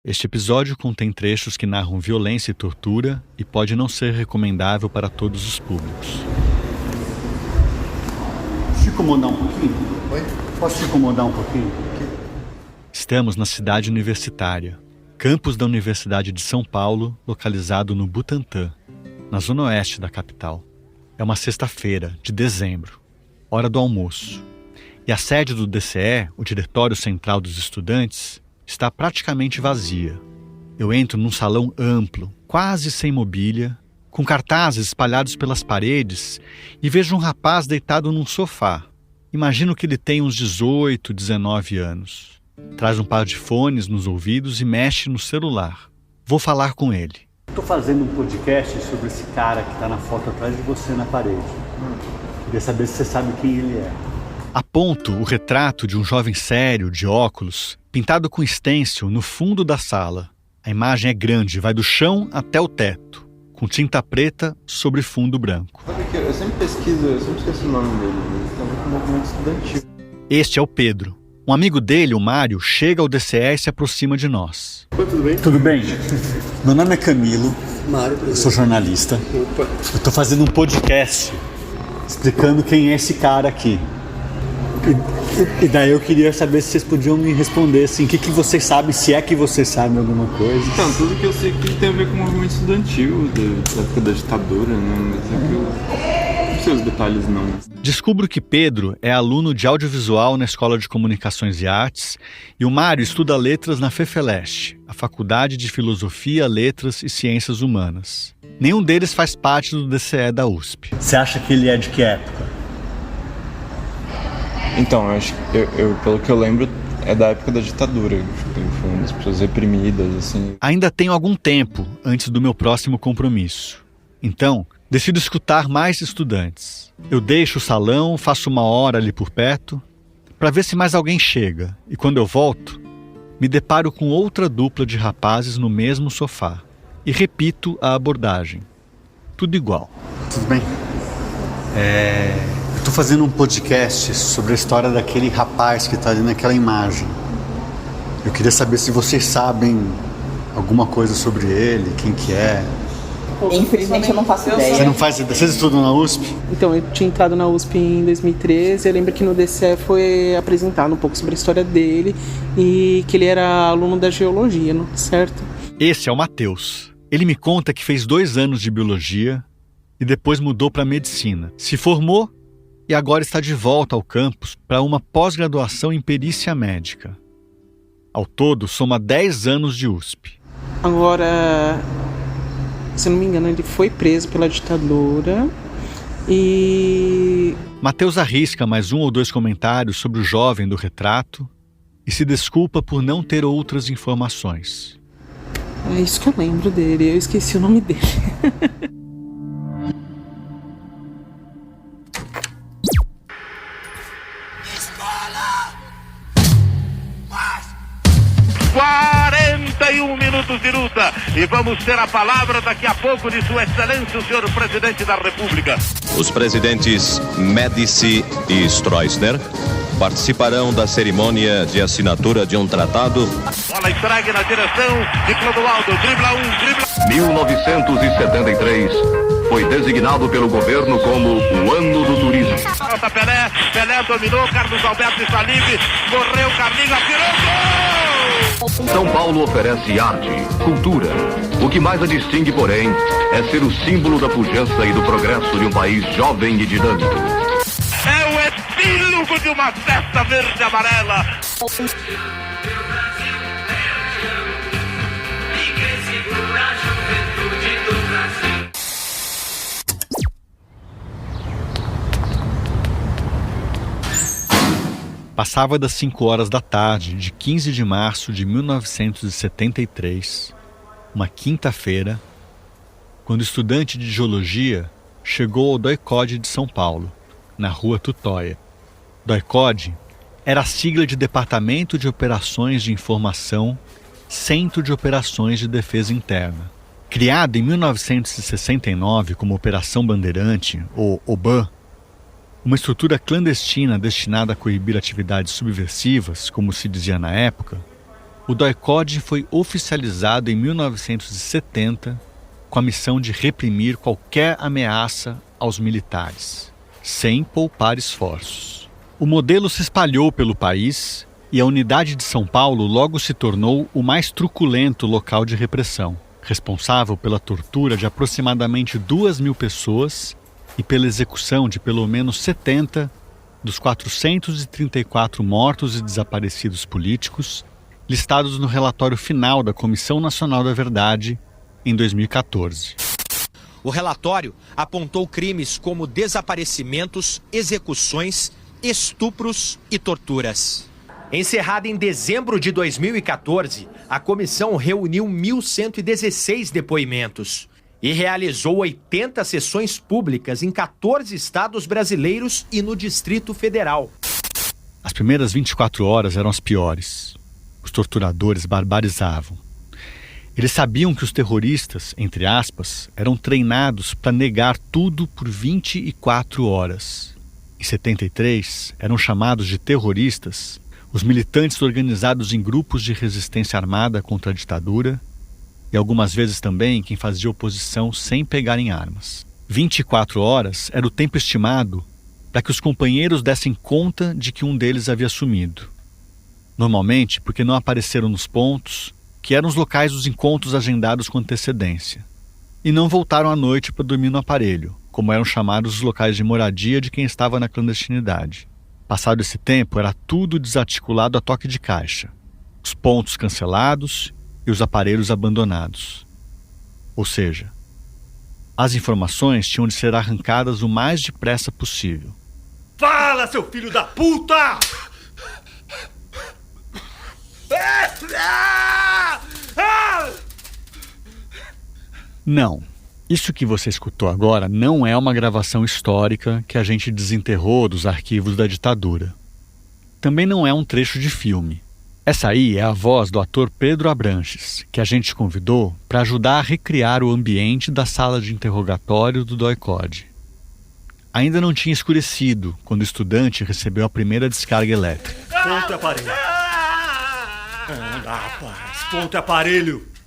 Este episódio contém trechos que narram violência e tortura e pode não ser recomendável para todos os públicos. Posso te incomodar um pouquinho? Oi? Posso te incomodar um pouquinho? Estamos na cidade universitária, campus da Universidade de São Paulo, localizado no Butantã, na zona oeste da capital. É uma sexta-feira, de dezembro, hora do almoço. E a sede do DCE, o Diretório Central dos Estudantes, está praticamente vazia. Eu entro num salão amplo, quase sem mobília, com cartazes espalhados pelas paredes e vejo um rapaz deitado num sofá. Imagino que ele tem uns 18, 19 anos. Traz um par de fones nos ouvidos e mexe no celular. Vou falar com ele. Estou fazendo um podcast sobre esse cara que está na foto atrás de você na parede. Queria saber se você sabe quem ele é. Aponto o retrato de um jovem sério, de óculos, pintado com stencil no fundo da sala. A imagem é grande, vai do chão até o teto, com tinta preta sobre fundo branco. Sabe que eu sempre pesquiso, eu sempre esqueço o nome dele, ele tem a ver com o movimento estudantil. Este é o Pedro. Um amigo dele, o Mário, chega ao DCE e se aproxima de nós. Oi, tudo bem? Tudo bem? Meu nome é Camilo, Mário, eu sou jornalista. Opa. Eu estou fazendo um podcast explicando quem é esse cara aqui. E daí eu queria saber se vocês podiam me responder assim, o que vocês sabem, se é que vocês sabem alguma coisa. Então, tudo que eu sei que tem a ver com o movimento estudantil, da época da ditadura, né? Mas é que eu não sei os detalhes, não. Descubro que Pedro é aluno de audiovisual na Escola de Comunicações e Artes e o Mário estuda letras na FEFELESH, a Faculdade de Filosofia, Letras e Ciências Humanas. Nenhum deles faz parte do DCE da USP. Você acha que ele é de que época? Então, eu pelo que eu lembro, é da época da ditadura. Foi uma das pessoas reprimidas, assim. Ainda tenho algum tempo antes do meu próximo compromisso. Então, decido escutar mais estudantes. Eu deixo o salão, faço uma hora ali por perto, para ver se mais alguém chega. E quando eu volto, me deparo com outra dupla de rapazes no mesmo sofá. E repito a abordagem. Tudo igual. Tudo bem? Eu estou fazendo um podcast sobre a história daquele rapaz que está ali naquela imagem. Eu queria saber se vocês sabem alguma coisa sobre ele, quem que é. Infelizmente eu não faço ideia. Você não faz ideia? Vocês estudam na USP? Então, eu tinha entrado na USP em 2013, eu lembro que no DCE foi apresentado um pouco sobre a história dele e que ele era aluno da geologia, não? Certo? Esse é o Matheus. Ele me conta que fez 2 anos de biologia e depois mudou para medicina. Se formou e agora está de volta ao campus para uma pós-graduação em perícia médica. Ao todo, soma 10 anos de USP. Agora, se não me engano, ele foi preso pela ditadura e... Matheus arrisca mais 1 ou 2 comentários sobre o jovem do retrato e se desculpa por não ter outras informações. É isso que eu lembro dele, eu esqueci o nome dele. 41 minutos de luta e vamos ter a palavra daqui a pouco de Sua Excelência o Senhor Presidente da República. Os presidentes Médici e Stroessner participarão da cerimônia de assinatura de um tratado. Bola entregue na direção de Clodoaldo, dribla 1, dribla... 1973 foi designado pelo governo como o ano do turismo. Volta Pelé dominou, Carlos Alberto está livre, morreu, Carlinhos atirou, gol! São Paulo oferece arte, cultura. O que mais a distingue, porém, é ser o símbolo da pujança e do progresso de um país jovem e dinâmico. É o epílogo de uma festa verde-amarela. Passava das 5 horas da tarde de 15 de março de 1973, uma quinta-feira, quando o estudante de geologia chegou ao DOI-CODE de São Paulo, na rua Tutóia. DOI-CODE era a sigla de Departamento de Operações de Informação, Centro de Operações de Defesa Interna. Criado em 1969 como Operação Bandeirante, ou OBAN, uma estrutura clandestina destinada a coibir atividades subversivas, como se dizia na época, o DOI-CODE foi oficializado em 1970 com a missão de reprimir qualquer ameaça aos militares, sem poupar esforços. O modelo se espalhou pelo país e a unidade de São Paulo logo se tornou o mais truculento local de repressão, responsável pela tortura de aproximadamente 2.000 pessoas e pela execução de pelo menos 70 dos 434 mortos e desaparecidos políticos listados no relatório final da Comissão Nacional da Verdade em 2014. O relatório apontou crimes como desaparecimentos, execuções, estupros e torturas. Encerrada em dezembro de 2014, a comissão reuniu 1.116 depoimentos e realizou 80 sessões públicas em 14 estados brasileiros e no Distrito Federal. As primeiras 24 horas eram as piores. Os torturadores barbarizavam. Eles sabiam que os terroristas, entre aspas, eram treinados para negar tudo por 24 horas. Em 73, eram chamados de terroristas os militantes organizados em grupos de resistência armada contra a ditadura e algumas vezes também quem fazia oposição sem pegar em armas. 24 horas era o tempo estimado para que os companheiros dessem conta de que um deles havia sumido. Normalmente porque não apareceram nos pontos, que eram os locais dos encontros agendados com antecedência, e não voltaram à noite para dormir no aparelho, como eram chamados os locais de moradia de quem estava na clandestinidade. Passado esse tempo, era tudo desarticulado a toque de caixa, os pontos cancelados e os aparelhos abandonados. Ou seja, as informações tinham de ser arrancadas o mais depressa possível. Fala, seu filho da puta! Não, isso que você escutou agora não é uma gravação histórica que a gente desenterrou dos arquivos da ditadura. Também não é um trecho de filme. Essa aí é a voz do ator Pedro Abranches, que a gente convidou para ajudar a recriar o ambiente da sala de interrogatório do DOI-CODE. Ainda não tinha escurecido quando o estudante recebeu a primeira descarga elétrica. Ponto e aparelho. Não dá, rapaz. Ponto e aparelho.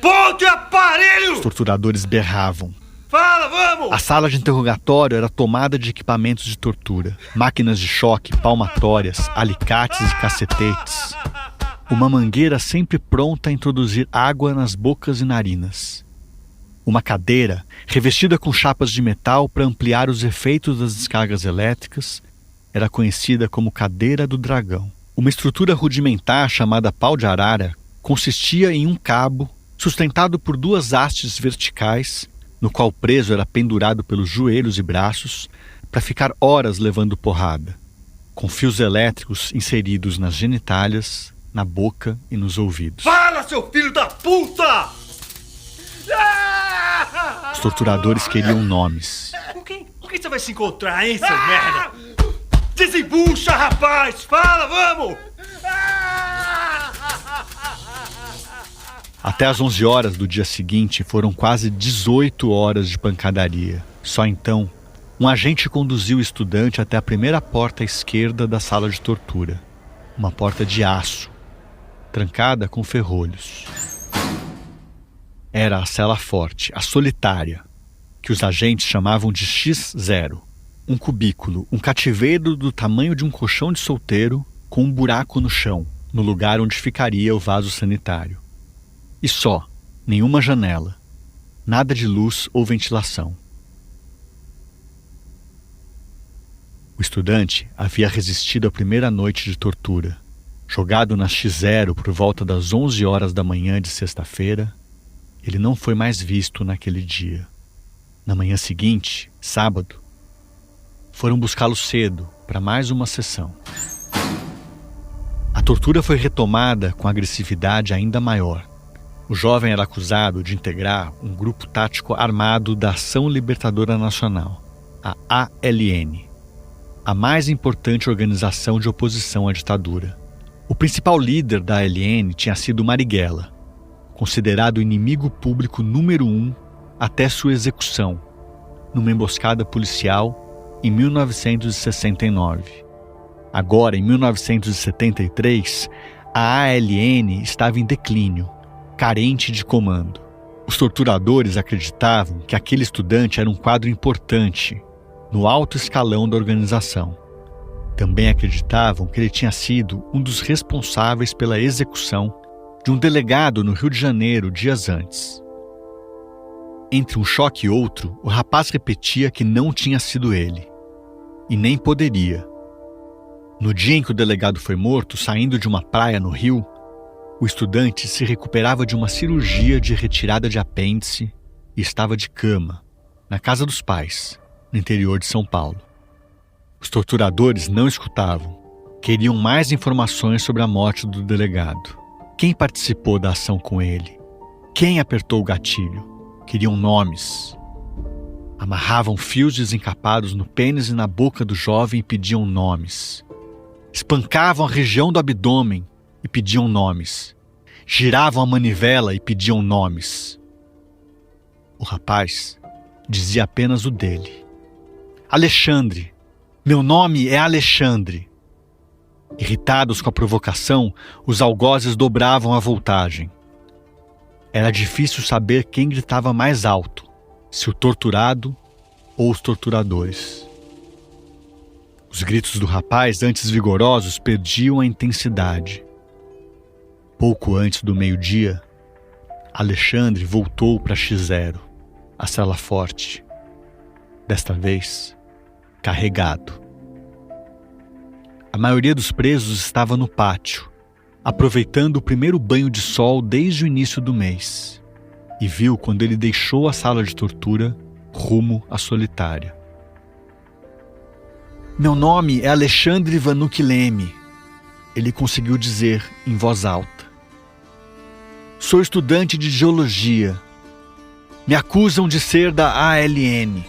Ponto e aparelho! Os torturadores berravam. Fala, vamos! A sala de interrogatório era tomada de equipamentos de tortura, máquinas de choque, palmatórias, alicates e cacetetes. Uma mangueira sempre pronta a introduzir água nas bocas e narinas. Uma cadeira revestida com chapas de metal para ampliar os efeitos das descargas elétricas era conhecida como cadeira do dragão. Uma estrutura rudimentar chamada pau de arara consistia em um cabo sustentado por duas hastes verticais, no qual o preso era pendurado pelos joelhos e braços para ficar horas levando porrada, com fios elétricos inseridos nas genitálias, na boca e nos ouvidos. Fala, seu filho da puta! Os torturadores queriam nomes. Com quem você vai se encontrar, hein, seu merda? Desembucha, rapaz! Fala, vamos! Até às 11 horas do dia seguinte foram quase 18 horas de pancadaria. Só então, um agente conduziu o estudante até a primeira porta à esquerda da sala de tortura. Uma porta de aço, trancada com ferrolhos. Era a cela forte, a solitária, que os agentes chamavam de X0. Um cubículo, um cativeiro do tamanho de um colchão de solteiro com um buraco no chão, no lugar onde ficaria o vaso sanitário. E só, nenhuma janela, nada de luz ou ventilação. O estudante havia resistido à primeira noite de tortura. Jogado na X0 por volta das 11 horas da manhã de sexta-feira, ele não foi mais visto naquele dia. Na manhã seguinte, sábado, foram buscá-lo cedo para mais uma sessão. A tortura foi retomada com agressividade ainda maior. O jovem era acusado de integrar um grupo tático armado da Ação Libertadora Nacional, a ALN, a mais importante organização de oposição à ditadura. O principal líder da ALN tinha sido Marighella, considerado o inimigo público número 1 até sua execução, numa emboscada policial em 1969. Agora, em 1973, A ALN estava em declínio, carente de comando. Os torturadores acreditavam que aquele estudante era um quadro importante no alto escalão da organização. Também acreditavam que ele tinha sido um dos responsáveis pela execução de um delegado no Rio de Janeiro dias antes. Entre um choque e outro, o rapaz repetia que não tinha sido ele. E nem poderia. No dia em que o delegado foi morto, saindo de uma praia no Rio, o estudante se recuperava de uma cirurgia de retirada de apêndice e estava de cama, na casa dos pais, no interior de São Paulo. Os torturadores não escutavam. Queriam mais informações sobre a morte do delegado. Quem participou da ação com ele? Quem apertou o gatilho? Queriam nomes. Amarravam fios desencapados no pênis e na boca do jovem e pediam nomes. Espancavam a região do abdômen e pediam nomes. Giravam a manivela e pediam nomes. O rapaz dizia apenas o dele. Alexandre. Meu nome é Alexandre. Irritados com a provocação, os algozes dobravam a voltagem. Era difícil saber quem gritava mais alto, se o torturado ou os torturadores. Os gritos do rapaz, antes vigorosos, perdiam a intensidade. Pouco antes do meio-dia, Alexandre voltou para X0, a cela forte. Desta vez, carregado. A maioria dos presos estava no pátio, aproveitando o primeiro banho de sol desde o início do mês, e viu quando ele deixou a sala de tortura rumo à solitária. Meu nome é Alexandre Vanucchi Leme, ele conseguiu dizer em voz alta. Sou estudante de geologia. Me acusam de ser da ALN.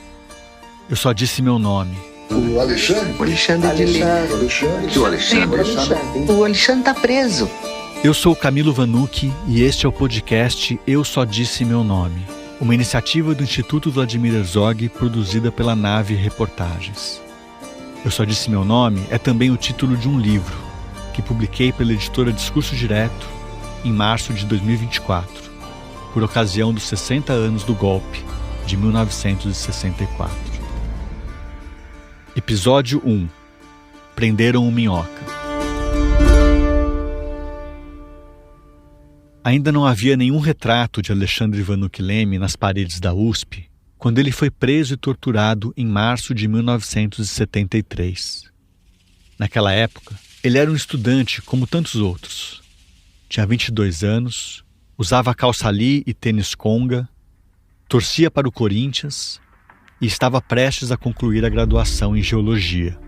Eu só disse meu nome. O Alexandre? O Alexandre de Leme. O Alexandre? O Alexandre tá preso. Eu sou Camilo Vanucchi e este é o podcast Eu Só Disse Meu Nome, uma iniciativa do Instituto Vladimir Herzog produzida pela Nave Reportagens. Eu Só Disse Meu Nome é também o título de um livro que publiquei pela editora Discurso Direto em março de 2024, por ocasião dos 60 anos do golpe de 1964. Episódio 1. Prenderam o Minhoca. Ainda não havia nenhum retrato de Alexandre Vanucchi Leme nas paredes da USP quando ele foi preso e torturado em março de 1973. Naquela época, ele era um estudante como tantos outros. Tinha 22 anos, usava calça ali e tênis conga, torcia para o Corinthians e estava prestes a concluir a graduação em geologia.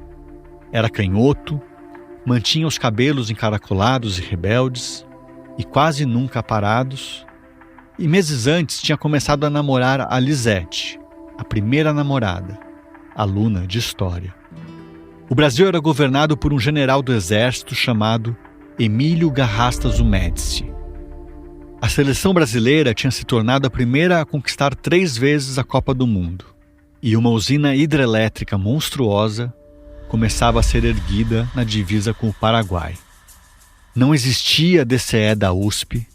Era canhoto, mantinha os cabelos encaracolados e rebeldes, e quase nunca aparados, e meses antes tinha começado a namorar a Lisete, a primeira namorada, aluna de História. O Brasil era governado por um general do exército chamado Emílio Garrastazu Médici. A seleção brasileira tinha se tornado a primeira a conquistar 3 vezes a Copa do Mundo, e uma usina hidrelétrica monstruosa começava a ser erguida na divisa com o Paraguai. Não existia DCE da USP,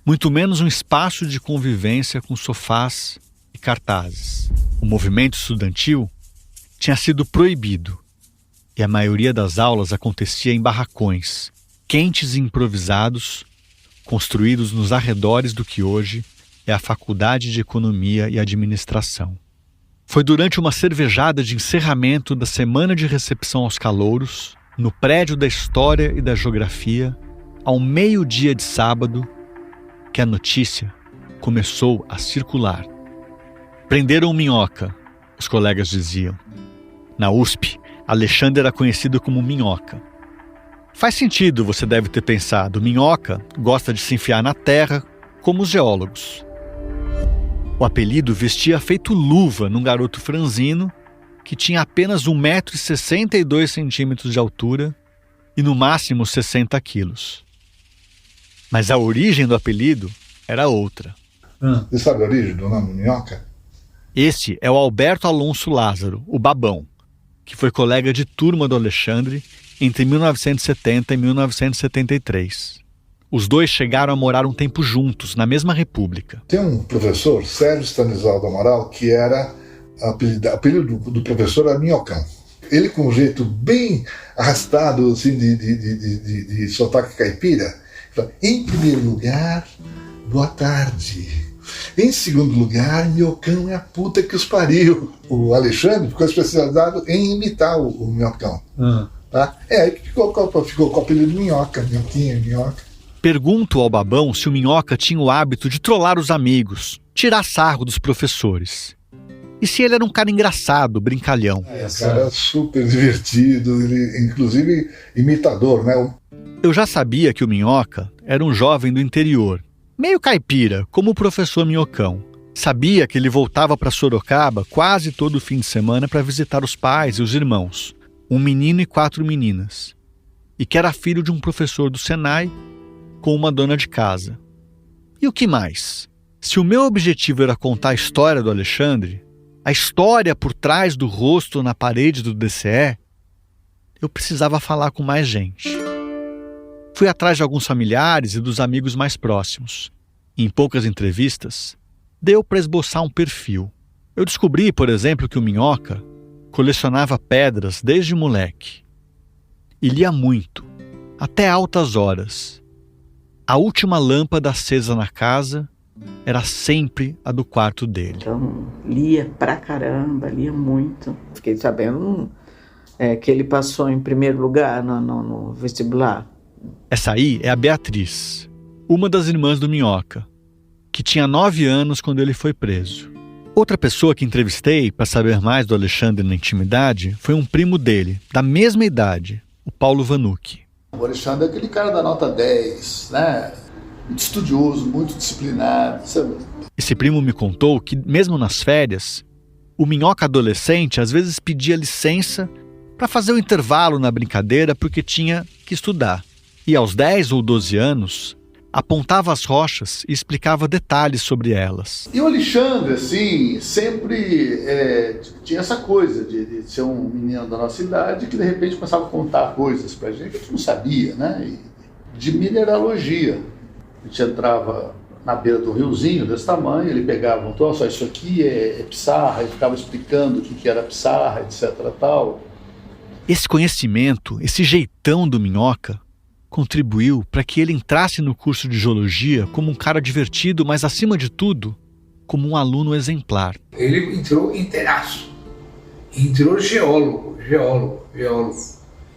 muito menos um espaço de convivência com sofás e cartazes. O movimento estudantil tinha sido proibido e a maioria das aulas acontecia em barracões, quentes e improvisados, construídos nos arredores do que hoje é a Faculdade de Economia e Administração. Foi durante uma cervejada de encerramento da semana de recepção aos calouros, no prédio da História e da Geografia, ao meio-dia de sábado, que a notícia começou a circular. Prenderam o Minhoca, os colegas diziam. Na USP, Alexandre era conhecido como Minhoca. Faz sentido, você deve ter pensado. Minhoca gosta de se enfiar na terra, como os geólogos. O apelido vestia feito luva num garoto franzino que tinha apenas 1,62 m de altura e no máximo 60 quilos. Mas a origem do apelido era outra. Você sabe a origem do nome Minhoca? Este é o Alberto Alonso Lázaro, o Babão, que foi colega de turma do Alexandre entre 1970 e 1973. Os dois chegaram a morar um tempo juntos, na mesma república. Tem um professor, Sérgio Stanislau do Amaral, que era apelido do professor era Minhocão. Ele com um jeito bem arrastado, assim, de sotaque caipira, fala, em primeiro lugar, boa tarde. Em segundo lugar, Minhocão é a puta que os pariu. O Alexandre ficou especializado em imitar o Minhocão. Tá? Aí ficou com o apelido Minhoca, Minhoquinha, Minhoca. Pergunto ao Babão se o Minhoca tinha o hábito de trollar os amigos, tirar sarro dos professores. E se ele era um cara engraçado, brincalhão. Cara super divertido, ele, inclusive imitador, né? Eu já sabia que o Minhoca era um jovem do interior, meio caipira, como o professor Minhocão. Sabia que ele voltava para Sorocaba quase todo fim de semana para visitar os pais e os irmãos, um menino e 4 meninas, e que era filho de um professor do Senai com uma dona de casa. E o que mais? Se o meu objetivo era contar a história do Alexandre, a história por trás do rosto na parede do DCE, eu precisava falar com mais gente. Fui atrás de alguns familiares e dos amigos mais próximos. Em poucas entrevistas, deu para esboçar um perfil. Eu descobri, por exemplo, que o Minhoca colecionava pedras desde moleque. E lia muito, até altas horas. A última lâmpada acesa na casa era sempre a do quarto dele. Então, lia pra caramba, lia muito. Fiquei sabendo que ele passou em primeiro lugar no vestibular. Essa aí é a Beatriz, uma das irmãs do Minhoca, que tinha 9 anos quando ele foi preso. Outra pessoa que entrevistei para saber mais do Alexandre na intimidade foi um primo dele, da mesma idade, o Paulo Vanucchi. O Alexandre é aquele cara da nota 10, né? Muito estudioso, muito disciplinado, sabe? Esse primo me contou que, mesmo nas férias, o Minhoca adolescente às vezes pedia licença para fazer um intervalo na brincadeira porque tinha que estudar. E aos 10 ou 12 anos, apontava as rochas e explicava detalhes sobre elas. E o Alexandre, assim, sempre tinha essa coisa de ser um menino da nossa idade que de repente começava a contar coisas pra gente que a gente não sabia, né? De mineralogia. A gente entrava na beira do riozinho desse tamanho, ele pegava um troço, isso aqui é pissarra, e ficava explicando o que era pissarra, etc. tal. Esse conhecimento, esse jeitão do Minhoca, contribuiu para que ele entrasse no curso de geologia como um cara divertido, mas acima de tudo, como um aluno exemplar. Ele entrou inteiraço. Entrou geólogo.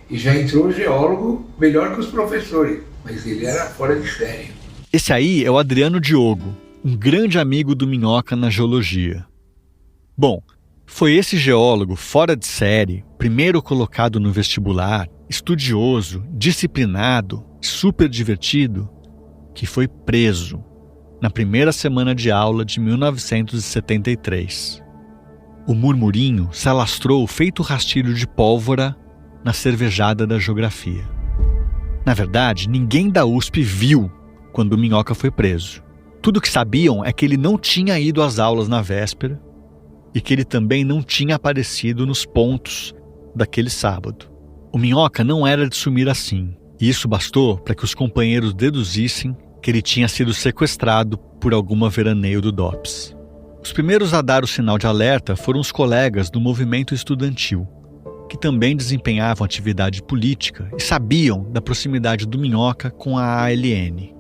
E já entrou geólogo melhor que os professores, mas ele era fora de série. Esse aí é o Adriano Diogo, um grande amigo do Minhoca na geologia. Bom, foi esse geólogo fora de série, primeiro colocado no vestibular, estudioso, disciplinado, super divertido, que foi preso na primeira semana de aula de 1973. O murmurinho se alastrou feito rastilho de pólvora na cervejada da geografia. Na verdade, ninguém da USP viu quando o Minhoca foi preso. Tudo que sabiam é que ele não tinha ido às aulas na véspera e que ele também não tinha aparecido nos pontos daquele sábado. O Minhoca não era de sumir assim, e isso bastou para que os companheiros deduzissem que ele tinha sido sequestrado por alguma veraneio do DOPS. Os primeiros a dar o sinal de alerta foram os colegas do movimento estudantil, que também desempenhavam atividade política e sabiam da proximidade do Minhoca com a ALN.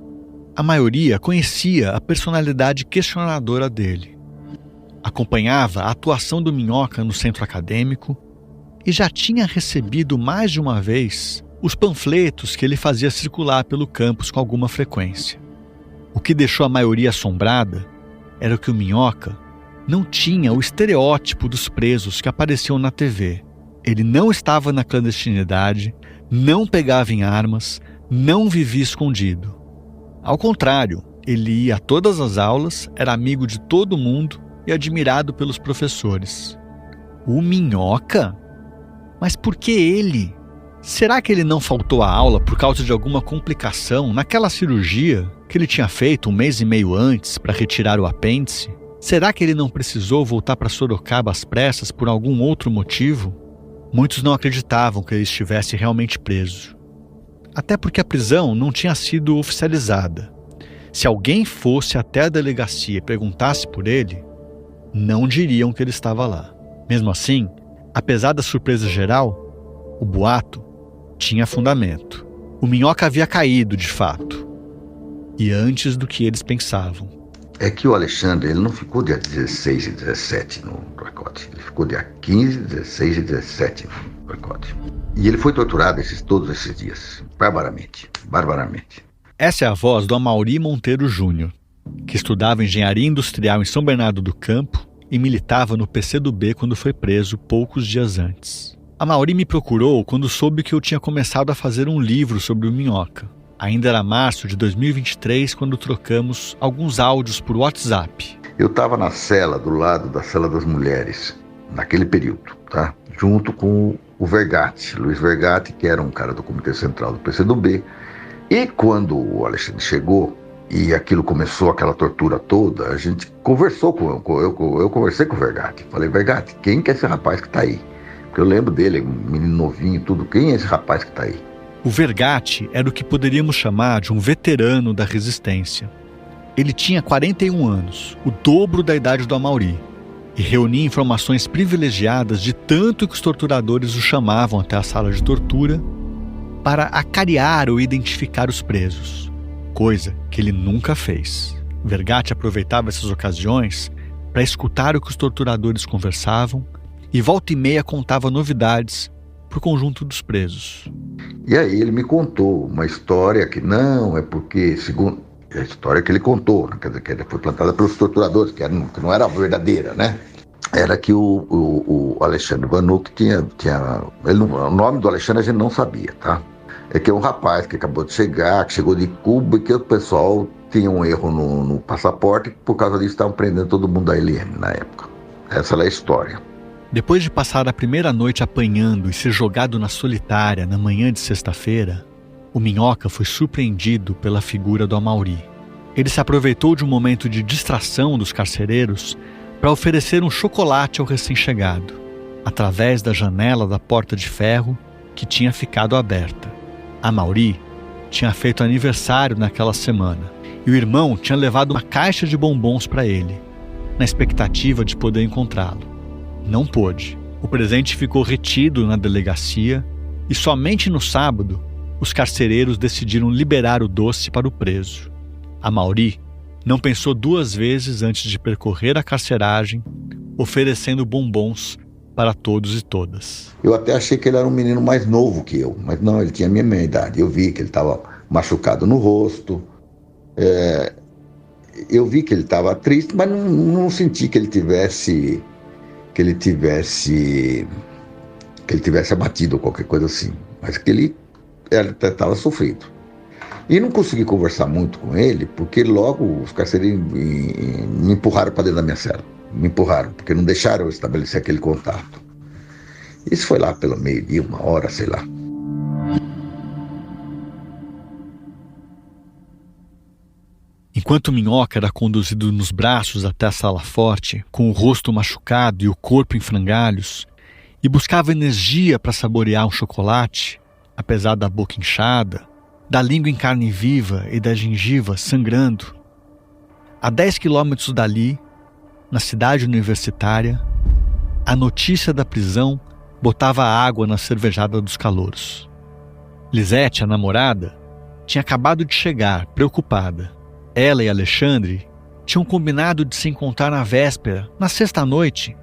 A maioria conhecia a personalidade questionadora dele. Acompanhava a atuação do Minhoca no centro acadêmico e já tinha recebido mais de uma vez os panfletos que ele fazia circular pelo campus com alguma frequência. O que deixou a maioria assombrada era que o Minhoca não tinha o estereótipo dos presos que apareciam na TV. Ele não estava na clandestinidade, não pegava em armas, não vivia escondido. Ao contrário, ele ia a todas as aulas, era amigo de todo mundo e admirado pelos professores. O Minhoca? Mas por que ele? Será que ele não faltou à aula por causa de alguma complicação naquela cirurgia que ele tinha feito 1 mês e meio antes para retirar o apêndice? Será que ele não precisou voltar para Sorocaba às pressas por algum outro motivo? Muitos não acreditavam que ele estivesse realmente preso. Até porque a prisão não tinha sido oficializada. Se alguém fosse até a delegacia e perguntasse por ele, não diriam que ele estava lá. Mesmo assim, apesar da surpresa geral, o boato tinha fundamento. O Minhoca havia caído, de fato. E antes do que eles pensavam. É que o Alexandre, ele não ficou dia 16 e 17 no pacote. Ele ficou dia 15, 16 e 17 no pacote. E ele foi torturado todos esses dias, barbaramente. Essa é a voz do Amaury Monteiro Júnior, que estudava engenharia industrial em São Bernardo do Campo e militava no PCdoB quando foi preso poucos dias antes. Amaury me procurou quando soube que eu tinha começado a fazer um livro sobre o Minhoca. Ainda era março de 2023 quando trocamos alguns áudios por WhatsApp. Eu estava na cela, do lado da cela das mulheres, naquele período, tá? Junto com o Vergatti, Luiz Vergatti, que era um cara do Comitê Central do PCdoB. E quando o Alexandre chegou e aquilo começou, aquela tortura toda, a gente conversou eu conversei com o Vergatti. Falei, Vergatti, quem que é esse rapaz que está aí? Porque eu lembro dele, um menino novinho e tudo. Quem é esse rapaz que está aí? O Vergatti era o que poderíamos chamar de um veterano da resistência. Ele tinha 41 anos, o dobro da idade do Amaury, e reunia informações privilegiadas de tanto que os torturadores o chamavam até a sala de tortura para acariar ou identificar os presos, coisa que ele nunca fez. Vergatti aproveitava essas ocasiões para escutar o que os torturadores conversavam e volta e meia contava novidades para o conjunto dos presos. E aí ele me contou uma história que não, é porque, segundo a história que ele contou, né, quer dizer, que foi plantada pelos torturadores, que não era verdadeira, né? Era que o Alexandre Vanuc tinha o nome do Alexandre a gente não sabia, tá? É que é um rapaz que acabou de chegar, que chegou de Cuba e que o pessoal tinha um erro no passaporte, e por causa disso estavam prendendo todo mundo da LN na época. Essa é a história. Depois de passar a primeira noite apanhando e ser jogado na solitária na manhã de sexta-feira, o Minhoca foi surpreendido pela figura do Amaury. Ele se aproveitou de um momento de distração dos carcereiros para oferecer um chocolate ao recém-chegado, através da janela da porta de ferro que tinha ficado aberta. Amaury tinha feito aniversário naquela semana e o irmão tinha levado uma caixa de bombons para ele, na expectativa de poder encontrá-lo. Não pôde. O presente ficou retido na delegacia e somente no sábado os carcereiros decidiram liberar o doce para o preso. Amaury não pensou duas vezes antes de percorrer a carceragem, oferecendo bombons para todos e todas. Eu até achei que ele era um menino mais novo que eu, mas não, ele tinha a mesma idade. Eu vi que ele estava machucado no rosto, eu vi que ele estava triste, mas não senti que ele tivesse abatido ou qualquer coisa assim, mas que ele estava sofrido. E não consegui conversar muito com ele, porque logo os carcereiros me empurraram para dentro da minha cela. Me empurraram, porque não deixaram eu estabelecer aquele contato. Isso foi lá pelo meio-dia, 1h, sei lá. Enquanto Minhoca era conduzido nos braços até a sala forte, com o rosto machucado e o corpo em frangalhos, e buscava energia para saborear um chocolate, apesar da boca inchada, da língua em carne viva e da gengiva sangrando, a 10 quilômetros dali, na cidade universitária, a notícia da prisão botava água na cervejada dos calouros. Lisete, a namorada, tinha acabado de chegar, preocupada. Ela e Alexandre tinham combinado de se encontrar na véspera, na sexta-noite,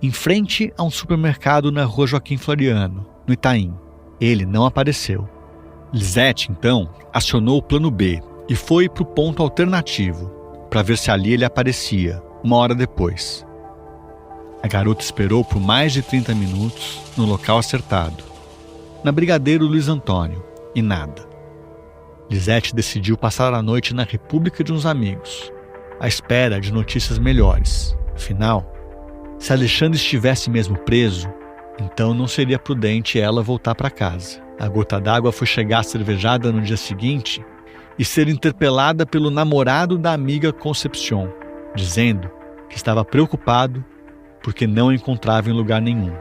em frente a um supermercado na rua Joaquim Floriano, no Itaim. Ele não apareceu. Lisete, então, acionou o plano B e foi para o ponto alternativo, para ver se ali ele aparecia, 1 hora depois. A garota esperou por mais de 30 minutos no local acertado, na Brigadeiro Luiz Antônio, e nada. Lisete decidiu passar a noite na República de uns Amigos, à espera de notícias melhores. Afinal, se Alexandre estivesse mesmo preso, então não seria prudente ela voltar para casa. A gota d'água foi chegar à cervejada no dia seguinte e ser interpelada pelo namorado da amiga Concepción, dizendo que estava preocupado porque não a encontrava em lugar nenhum.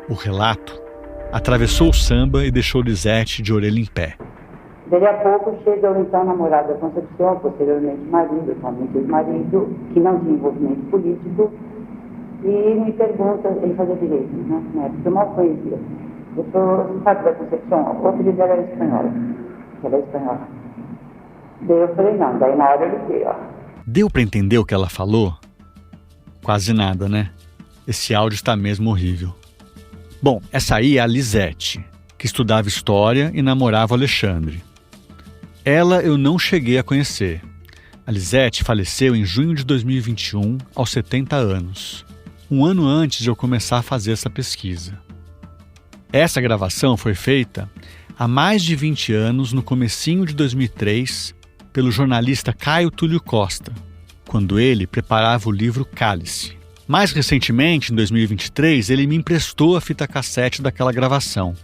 O relato atravessou o samba e deixou Lisete de orelha em pé. Daí a pouco chega o então namorado da Concepción, posteriormente marido, atualmente ex-marido, que não tinha envolvimento político, e me pergunta, ele fazia direito, né? Porque eu mal conhecia. Eu sou, sabe da Concepción? O apelido dela era espanhola, que ela é espanhola. Daí eu falei, não, daí na hora eu liguei, ó. Deu pra entender o que ela falou? Quase nada, né? Esse áudio está mesmo horrível. Bom, essa aí é a Lisete, que estudava História e namorava o Alexandre. Ela eu não cheguei a conhecer. A Lisete faleceu em junho de 2021, aos 70 anos. Um ano antes de eu começar a fazer essa pesquisa. Essa gravação foi feita há mais de 20 anos, no comecinho de 2003, pelo jornalista Caio Túlio Costa, quando ele preparava o livro Cálice. Mais recentemente, em 2023, ele me emprestou a fita cassete daquela gravação.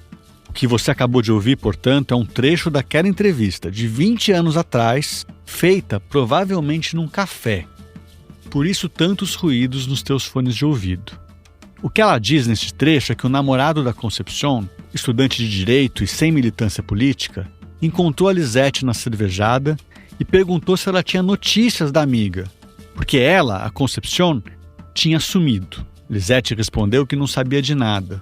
O que você acabou de ouvir, portanto, é um trecho daquela entrevista de 20 anos atrás, feita provavelmente num café. Por isso tantos ruídos nos teus fones de ouvido. O que ela diz nesse trecho é que o namorado da Concepción, estudante de direito e sem militância política, encontrou a Lisete na cervejada e perguntou se ela tinha notícias da amiga, porque ela, a Concepción, tinha sumido. Lisete respondeu que não sabia de nada.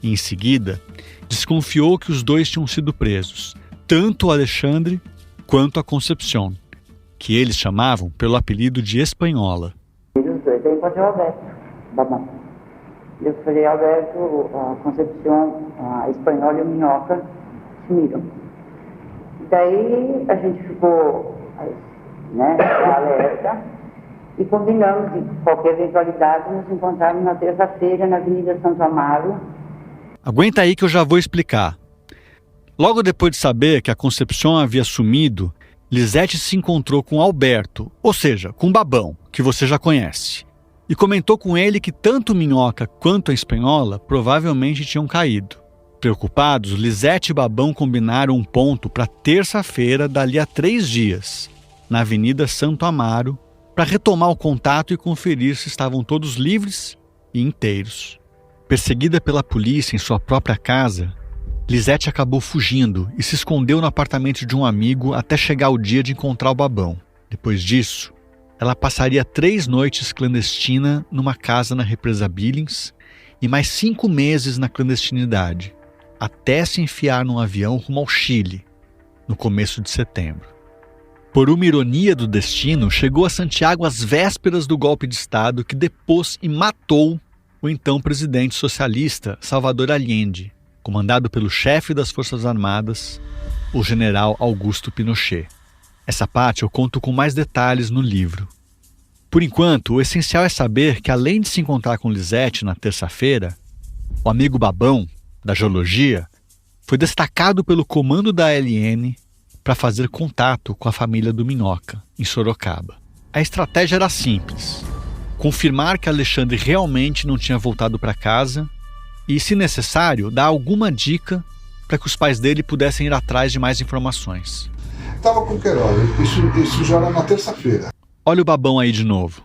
E, em seguida, desconfiou que os dois tinham sido presos, tanto o Alexandre quanto a Concepción, que eles chamavam pelo apelido de Espanhola. E os dois, aí encontrei o Alberto, babão. Eu falei, Alberto, a Concepción, a Espanhola e o Minhoca sumiram. Daí a gente ficou, né, alerta e combinamos de qualquer eventualidade nos encontrarmos na terça-feira na Avenida Santo Amaro. Aguenta aí que eu já vou explicar. Logo depois de saber que a Concepción havia sumido, Lisete se encontrou com Alberto, ou seja, com o Babão, que você já conhece, e comentou com ele que tanto Minhoca quanto a Espanhola provavelmente tinham caído. Preocupados, Lisete e Babão combinaram um ponto para terça-feira, dali a 3 dias, na Avenida Santo Amaro, para retomar o contato e conferir se estavam todos livres e inteiros. Perseguida pela polícia em sua própria casa, Lisete acabou fugindo e se escondeu no apartamento de um amigo até chegar o dia de encontrar o Babão. Depois disso, ela passaria 3 noites clandestina numa casa na represa Billings e mais 5 meses na clandestinidade, até se enfiar num avião rumo ao Chile, no começo de setembro. Por uma ironia do destino, chegou a Santiago às vésperas do golpe de Estado que depôs e matou o então presidente socialista Salvador Allende, comandado pelo chefe das Forças Armadas, o general Augusto Pinochet. Essa parte eu conto com mais detalhes no livro. Por enquanto, o essencial é saber que, além de se encontrar com Lisete na terça-feira, o amigo Babão, da Geologia, foi destacado pelo comando da ALN para fazer contato com a família do Minhoca, em Sorocaba. A estratégia era simples: confirmar que Alexandre realmente não tinha voltado para casa e, se necessário, dar alguma dica para que os pais dele pudessem ir atrás de mais informações. Estava com o Queiroz, isso já era na terça-feira. Olha o Babão aí de novo.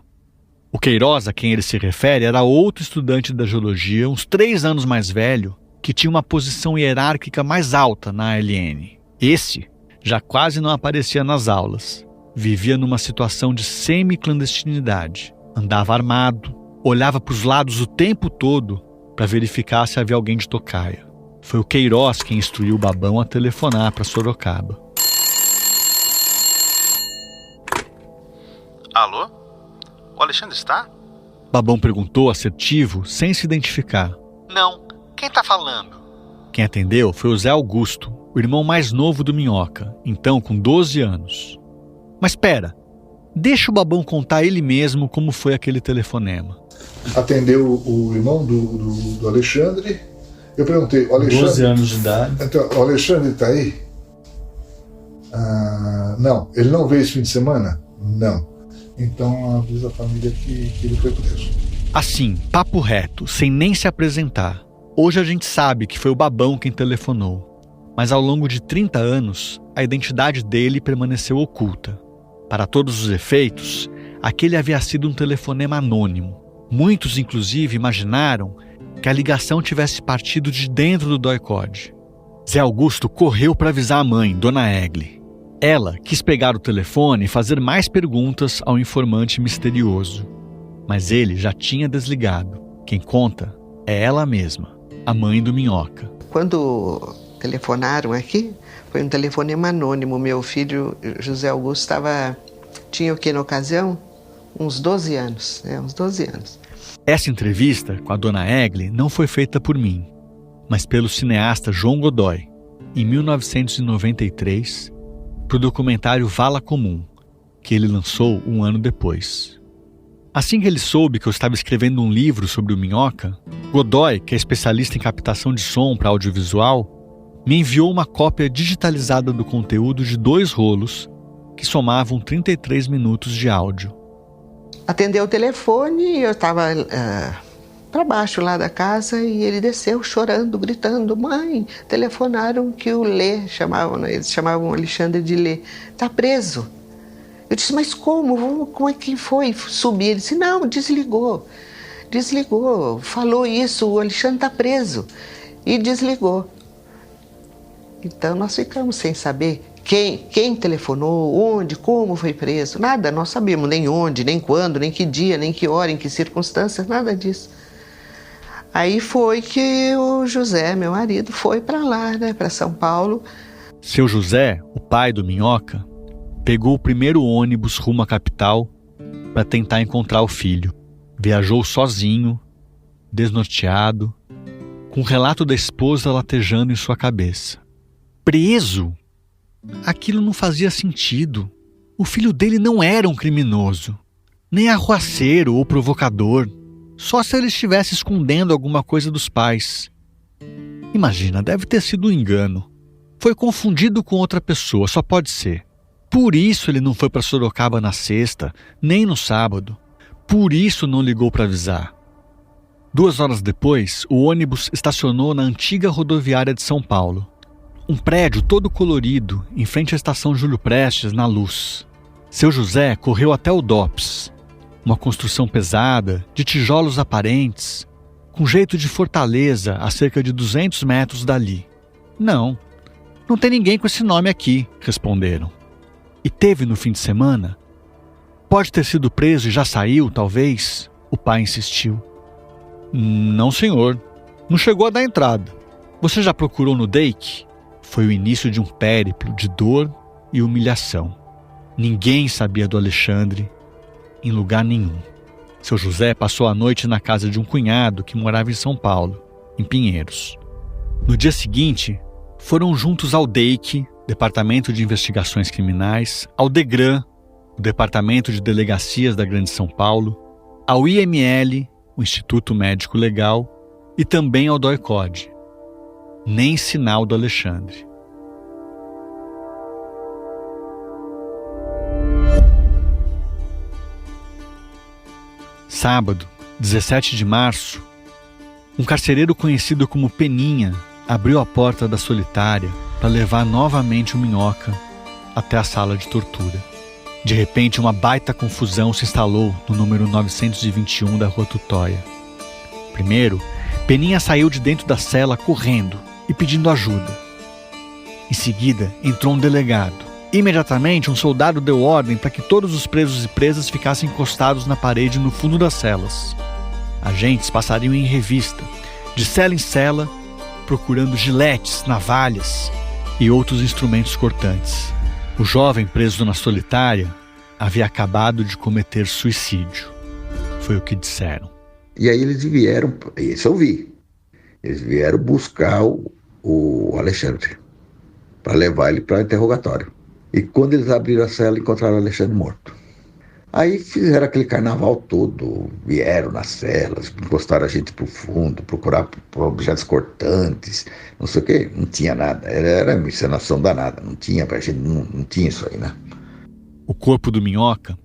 O Queiroz, a quem ele se refere, era outro estudante da Geologia, uns 3 anos mais velho, que tinha uma posição hierárquica mais alta na ALN. Esse já quase não aparecia nas aulas. Vivia numa situação de semi-clandestinidade. Andava armado, olhava para os lados o tempo todo para verificar se havia alguém de tocaia. Foi o Queiroz quem instruiu o Babão a telefonar para Sorocaba. Alô? O Alexandre está? Babão perguntou, assertivo, sem se identificar. Não. Quem está falando? Quem atendeu foi o Zé Augusto, o irmão mais novo do Minhoca, então com 12 anos. Mas espera, deixa o Babão contar ele mesmo como foi aquele telefonema. Atendeu o irmão do Alexandre. Eu perguntei, o Alexandre... 12 anos de idade. Então, o Alexandre está aí? Não. Ele não veio esse fim de semana? Não. Então avisa a família que ele foi preso. Assim, papo reto, sem nem se apresentar. Hoje a gente sabe que foi o Babão quem telefonou. Mas ao longo de 30 anos, a identidade dele permaneceu oculta. Para todos os efeitos, aquele havia sido um telefonema anônimo. Muitos, inclusive, imaginaram que a ligação tivesse partido de dentro do DOI-CODE. Zé Augusto correu para avisar a mãe, Dona Egli. Ela quis pegar o telefone e fazer mais perguntas ao informante misterioso. Mas ele já tinha desligado. Quem conta é ela mesma, a mãe do Minhoca. Quando telefonaram aqui, foi um telefonema anônimo. Meu filho, José Augusto, tinha o que na ocasião? Uns 12 anos, uns 12 anos. Essa entrevista com a Dona Egli não foi feita por mim, mas pelo cineasta João Godoy, em 1993, para o documentário Vala Comum, que ele lançou um ano depois. Assim que ele soube que eu estava escrevendo um livro sobre o Minhoca, Godoy, que é especialista em captação de som para audiovisual, me enviou uma cópia digitalizada do conteúdo de 2 rolos que somavam 33 minutos de áudio. Atendeu o telefone e eu estava para baixo lá da casa e ele desceu chorando, gritando: mãe, telefonaram que o Lê, eles chamavam Alexandre de Lê, está preso. Eu disse: mas como? Como é que foi subir? Ele disse: não, desligou, falou isso, o Alexandre está preso. E desligou. Então nós ficamos sem saber quem telefonou, onde, como foi preso, nada, nós sabíamos nem onde, nem quando, nem que dia, nem que hora, em que circunstâncias, nada disso. Aí foi que o José, meu marido, foi para lá, para São Paulo. Seu José, o pai do Minhoca, pegou o primeiro ônibus rumo à capital para tentar encontrar o filho. Viajou sozinho, desnorteado, com o relato da esposa latejando em sua cabeça. Preso? Aquilo não fazia sentido. O filho dele não era um criminoso, nem arruaceiro ou provocador, só se ele estivesse escondendo alguma coisa dos pais. Imagina, deve ter sido um engano. Foi confundido com outra pessoa, só pode ser. Por isso ele não foi para Sorocaba na sexta, nem no sábado. Por isso não ligou para avisar. 2 horas depois, o ônibus estacionou na antiga rodoviária de São Paulo. Um prédio todo colorido, em frente à estação Júlio Prestes, na Luz. Seu José correu até o DOPS, uma construção pesada, de tijolos aparentes, com jeito de fortaleza a cerca de 200 metros dali. Não tem ninguém com esse nome aqui, responderam. E teve no fim de semana? Pode ter sido preso e já saiu, talvez? O pai insistiu. Não, senhor. Não chegou a dar entrada. Você já procurou no DEIC? Foi o início de um périplo de dor e humilhação. Ninguém sabia do Alexandre, em lugar nenhum. Seu José passou a noite na casa de um cunhado que morava em São Paulo, em Pinheiros. No dia seguinte, foram juntos ao DEIC, Departamento de Investigações Criminais, ao DEGRAN, o Departamento de Delegacias da Grande São Paulo, ao IML, o Instituto Médico Legal, e também ao DOI-CODE. Nem sinal do Alexandre. Sábado, 17 de março, um carcereiro conhecido como Peninha abriu a porta da solitária para levar novamente o Minhoca até a sala de tortura. De repente, uma baita confusão se instalou no número 921 da Rua Tutóia. Primeiro, Peninha saiu de dentro da cela correndo e pedindo ajuda. Em seguida, entrou um delegado. Imediatamente, um soldado deu ordem para que todos os presos e presas ficassem encostados na parede no fundo das celas. Agentes passariam em revista, de cela em cela, procurando giletes, navalhas e outros instrumentos cortantes. O jovem preso na solitária havia acabado de cometer suicídio. Foi o que disseram. E aí eles vieram, isso eu vi, eles vieram buscar o Alexandre para levar ele para interrogatório. E quando eles abriram a cela, encontraram o Alexandre morto. Aí fizeram aquele carnaval todo, vieram nas celas, encostaram a gente para o fundo, procuraram por objetos cortantes, não sei o quê, não tinha nada, era uma encenação danada, não tinha, a gente não tinha isso aí, né? O corpo do Minhoca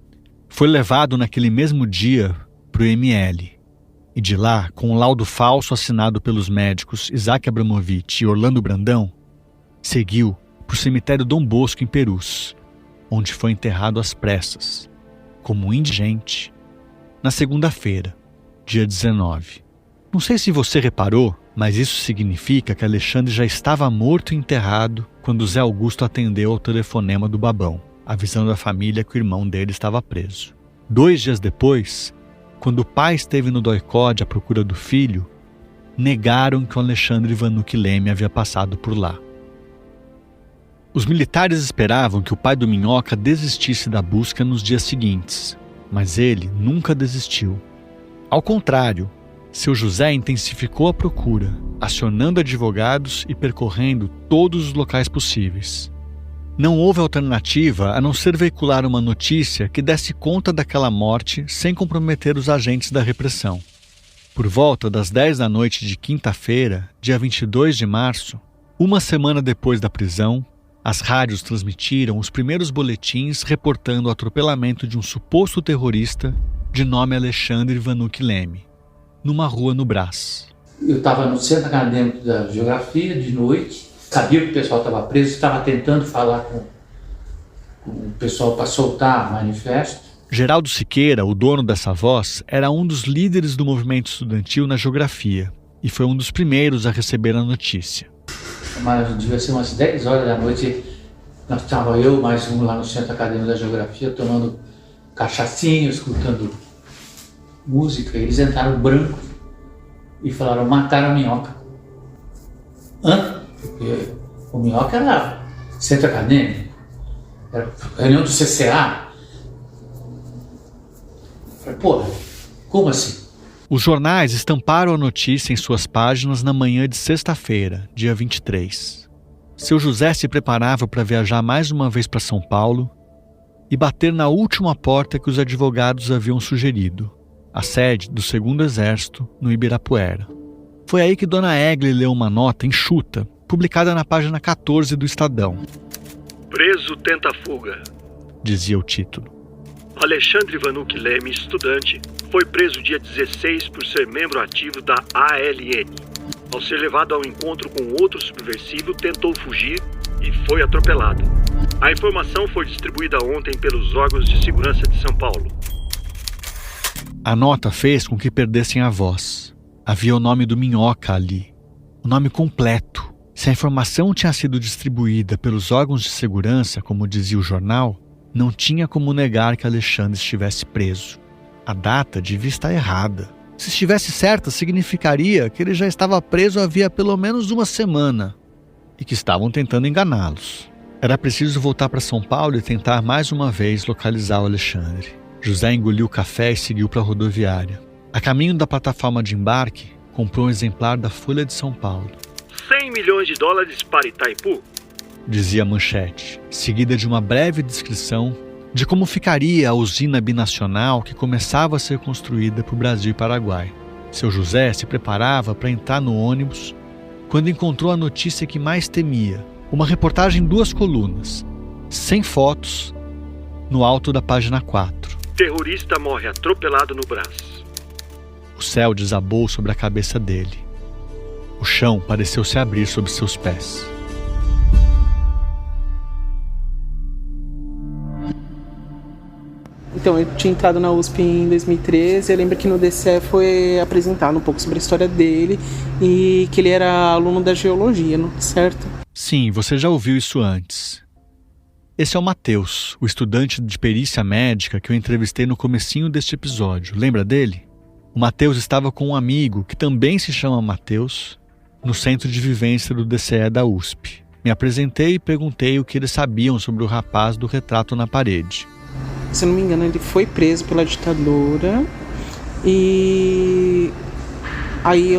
foi levado naquele mesmo dia para o ML. E de lá, com um laudo falso assinado pelos médicos Isaac Abramovich e Orlando Brandão, seguiu para o cemitério Dom Bosco, em Perus, onde foi enterrado às pressas, como indigente, na segunda-feira, dia 19. Não sei se você reparou, mas isso significa que Alexandre já estava morto e enterrado quando Zé Augusto atendeu ao telefonema do Babão, avisando a família que o irmão dele estava preso. 2 dias depois, quando o pai esteve no DOI-CODE à procura do filho, negaram que o Alexandre Vanucchi Leme havia passado por lá. Os militares esperavam que o pai do Minhoca desistisse da busca nos dias seguintes, mas ele nunca desistiu. Ao contrário, seu José intensificou a procura, acionando advogados e percorrendo todos os locais possíveis. Não houve alternativa a não ser veicular uma notícia que desse conta daquela morte sem comprometer os agentes da repressão. Por volta das 10 da noite de quinta-feira, dia 22 de março, uma semana depois da prisão, as rádios transmitiram os primeiros boletins reportando o atropelamento de um suposto terrorista de nome Alexandre Vanucchi Leme, numa rua no Brás. Eu estava no centro acadêmico da geografia de noite, sabia que o pessoal estava preso, estava tentando falar com o pessoal para soltar manifesto. Geraldo Siqueira, o dono dessa voz, era um dos líderes do movimento estudantil na geografia e foi um dos primeiros a receber a notícia. Mas devia ser umas 10 horas da noite, nós estávamos eu mais um lá no centro acadêmico da geografia tomando cachaçinho, escutando música. Eles entraram brancos e falaram: mataram a Minhoca. Hã? Porque o Minhoca era centro acadêmico, era reunião do CCA. Eu falei: porra, como assim? Os jornais estamparam a notícia em suas páginas na manhã de sexta-feira, dia 23. Seu José se preparava para viajar mais uma vez para São Paulo e bater na última porta que os advogados haviam sugerido, a sede do 2º Exército, no Ibirapuera. Foi aí que Dona Egli leu uma nota enxuta, publicada na página 14 do Estadão. Preso tenta fuga, dizia o título. Alexandre Vanucchi Leme, estudante, foi preso dia 16 por ser membro ativo da ALN. Ao ser levado ao encontro com outro subversivo, tentou fugir e foi atropelado. A informação foi distribuída ontem pelos órgãos de segurança de São Paulo. A nota fez com que perdessem a voz. Havia o nome do Minhoca ali, o nome completo. Se a informação tinha sido distribuída pelos órgãos de segurança, como dizia o jornal, não tinha como negar que Alexandre estivesse preso. A data devia estar errada. Se estivesse certa, significaria que ele já estava preso havia pelo menos uma semana e que estavam tentando enganá-los. Era preciso voltar para São Paulo e tentar mais uma vez localizar o Alexandre. José engoliu o café e seguiu para a rodoviária. A caminho da plataforma de embarque, comprou um exemplar da Folha de São Paulo. 100 milhões de dólares para Itaipu, dizia a manchete, seguida de uma breve descrição de como ficaria a usina binacional que começava a ser construída para o Brasil e Paraguai. Seu José se preparava para entrar no ônibus quando encontrou a notícia que mais temia, uma reportagem em 2 colunas, sem fotos, no alto da página 4. Terrorista morre atropelado no Brás. O céu desabou sobre a cabeça dele. O chão pareceu se abrir sob seus pés. Então, eu tinha entrado na USP em 2013, eu lembro que no DCE foi apresentado um pouco sobre a história dele e que ele era aluno da geologia, não? Certo? Sim, você já ouviu isso antes. Esse é o Matheus, o estudante de perícia médica que eu entrevistei no comecinho deste episódio. Lembra dele? O Matheus estava com um amigo, que também se chama Matheus, no centro de vivência do DCE da USP. Me apresentei e perguntei o que eles sabiam sobre o rapaz do retrato na parede. Se eu não me engano, ele foi preso pela ditadura e aí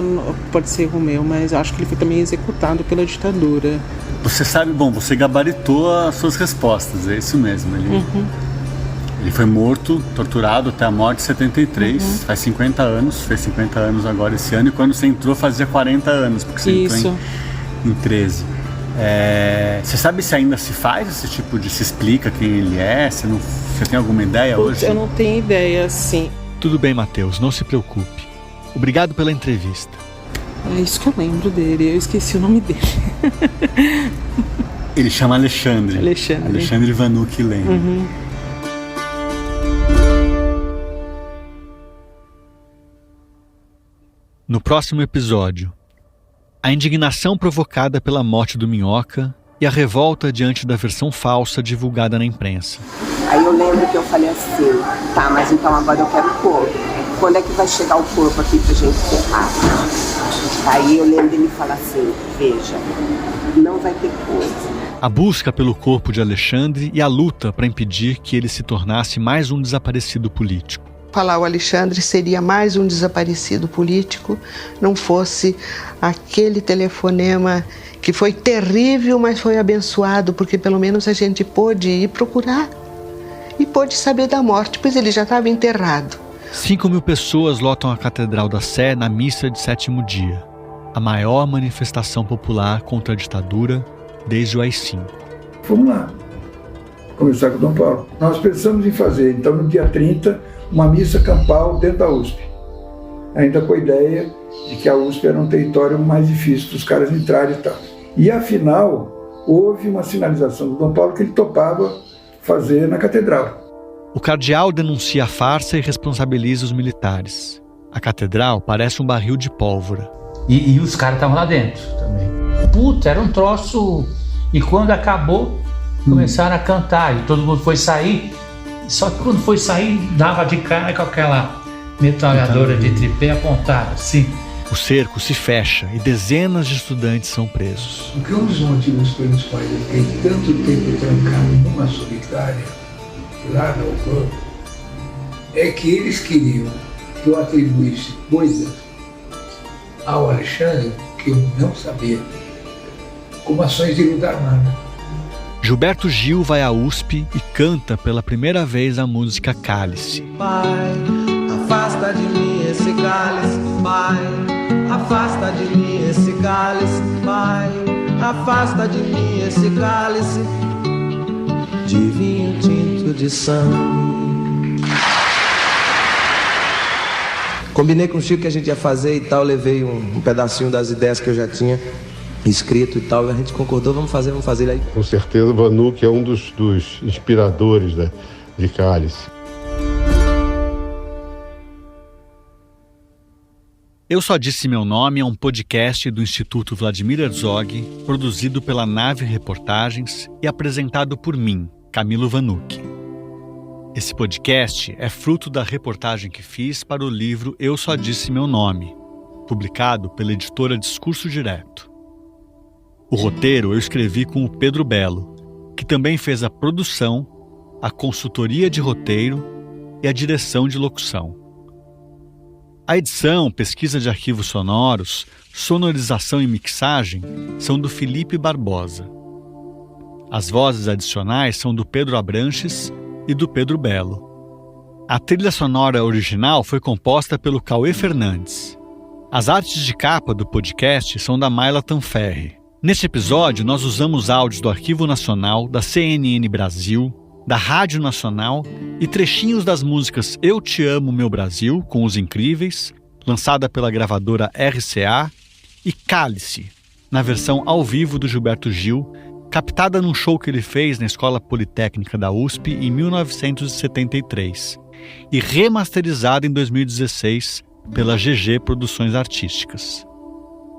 pode ser erro meu, mas acho que ele foi também executado pela ditadura. Você sabe, bom, você gabaritou as suas respostas, é isso mesmo. Ele foi morto, torturado até a morte em 73, faz 50 anos, fez 50 anos agora esse ano, e quando você entrou fazia 40 anos, porque você entrou em 13. Você sabe se ainda se faz esse tipo de... se explica quem ele é? Você tem alguma ideia hoje? Eu não tenho ideia, sim. Tudo bem, Matheus, não se preocupe. Obrigado pela entrevista. É isso que eu lembro dele, eu esqueci o nome dele. Ele chama Alexandre. Alexandre Vanucchi Leme. No próximo episódio, a indignação provocada pela morte do Minhoca e a revolta diante da versão falsa divulgada na imprensa. Aí eu lembro que eu falei assim, tá, mas então agora eu quero o corpo. Quando é que vai chegar o corpo aqui pra gente enterrar? Aí eu lembro dele falar assim, veja, não vai ter coisa. A busca pelo corpo de Alexandre e a luta para impedir que ele se tornasse mais um desaparecido político. Falar o Alexandre seria mais um desaparecido político, não fosse aquele telefonema que foi terrível, mas foi abençoado, porque pelo menos a gente pôde ir procurar e pôde saber da morte, pois ele já estava enterrado. 5.000 pessoas lotam a Catedral da Sé na missa de 7º dia, a maior manifestação popular contra a ditadura desde o AI-5. Fomos lá conversar com o Dom Paulo. Nós pensamos em fazer, então, no dia 30, uma missa campal dentro da USP. Ainda com a ideia de que a USP era um território mais difícil dos caras entrarem e tal. E, afinal, houve uma sinalização do Dom Paulo que ele topava fazer na Catedral. O cardeal denuncia a farsa e responsabiliza os militares. A catedral parece um barril de pólvora. E os caras estavam lá dentro também. Puta, era um troço. E quando acabou, começaram a cantar. E todo mundo foi sair. Só que quando foi sair, dava de cara com aquela metralhadora de tripé apontada, assim. O cerco se fecha e dezenas de estudantes são presos. Porque um dos motivos pelos quais eu fiquei tanto tempo trancado numa solitária, lá na UFAM, é que eles queriam que eu atribuísse coisas ao Alexandre que eu não sabia, como ações de luta armada. Gilberto Gil vai à USP e canta pela primeira vez a música Cálice. Pai, afasta de mim esse cálice, Pai, afasta de mim esse cálice, Pai, afasta de mim esse cálice de vinho tinto de sangue. Combinei com o Chico que a gente ia fazer e tal, levei um pedacinho das ideias que eu já tinha escrito e tal, e a gente concordou, vamos fazer ele aí. Com certeza o Vanuc é um dos inspiradores de Cálice. Eu Só Disse Meu Nome é um podcast do Instituto Vladimir Herzog, produzido pela Nave Reportagens e apresentado por mim, Camilo Vanuc. Esse podcast é fruto da reportagem que fiz para o livro Eu Só Disse Meu Nome, publicado pela editora Discurso Direto. O roteiro eu escrevi com o Pedro Belo, que também fez a produção, a consultoria de roteiro e a direção de locução. A edição, pesquisa de arquivos sonoros, sonorização e mixagem são do Felipe Barbosa. As vozes adicionais são do Pedro Abranches e do Pedro Belo. A trilha sonora original foi composta pelo Cauê Fernandes. As artes de capa do podcast são da Mayla Tanferri. Neste episódio, nós usamos áudios do Arquivo Nacional, da CNN Brasil, da Rádio Nacional e trechinhos das músicas Eu Te Amo, Meu Brasil, com Os Incríveis, lançada pela gravadora RCA, e Cálice, na versão ao vivo do Gilberto Gil, captada num show que ele fez na Escola Politécnica da USP em 1973 e remasterizada em 2016 pela GG Produções Artísticas.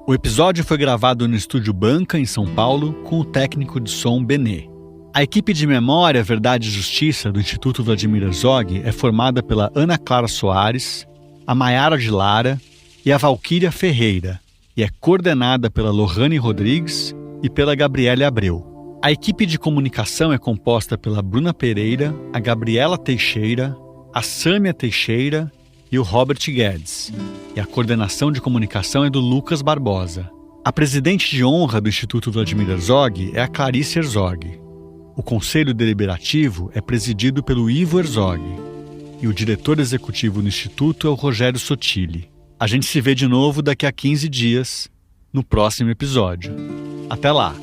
O episódio foi gravado no Estúdio Banca, em São Paulo, com o técnico de som Benê. A equipe de Memória, Verdade e Justiça do Instituto Vladimir Herzog é formada pela Ana Clara Soares, a Maiara de Lara e a Valquíria Ferreira, e é coordenada pela Lohane Rodrigues e pela Gabriele Abreu. A equipe de comunicação é composta pela Bruna Pereira, a Gabriela Teixeira, a Sâmia Teixeira e o Robert Guedes. E a coordenação de comunicação é do Lucas Barbosa. A presidente de honra do Instituto Vladimir Herzog é a Clarice Herzog. O Conselho Deliberativo é presidido pelo Ivo Herzog. E o diretor executivo do Instituto é o Rogério Sotile. A gente se vê de novo daqui a 15 dias, no próximo episódio. Até lá!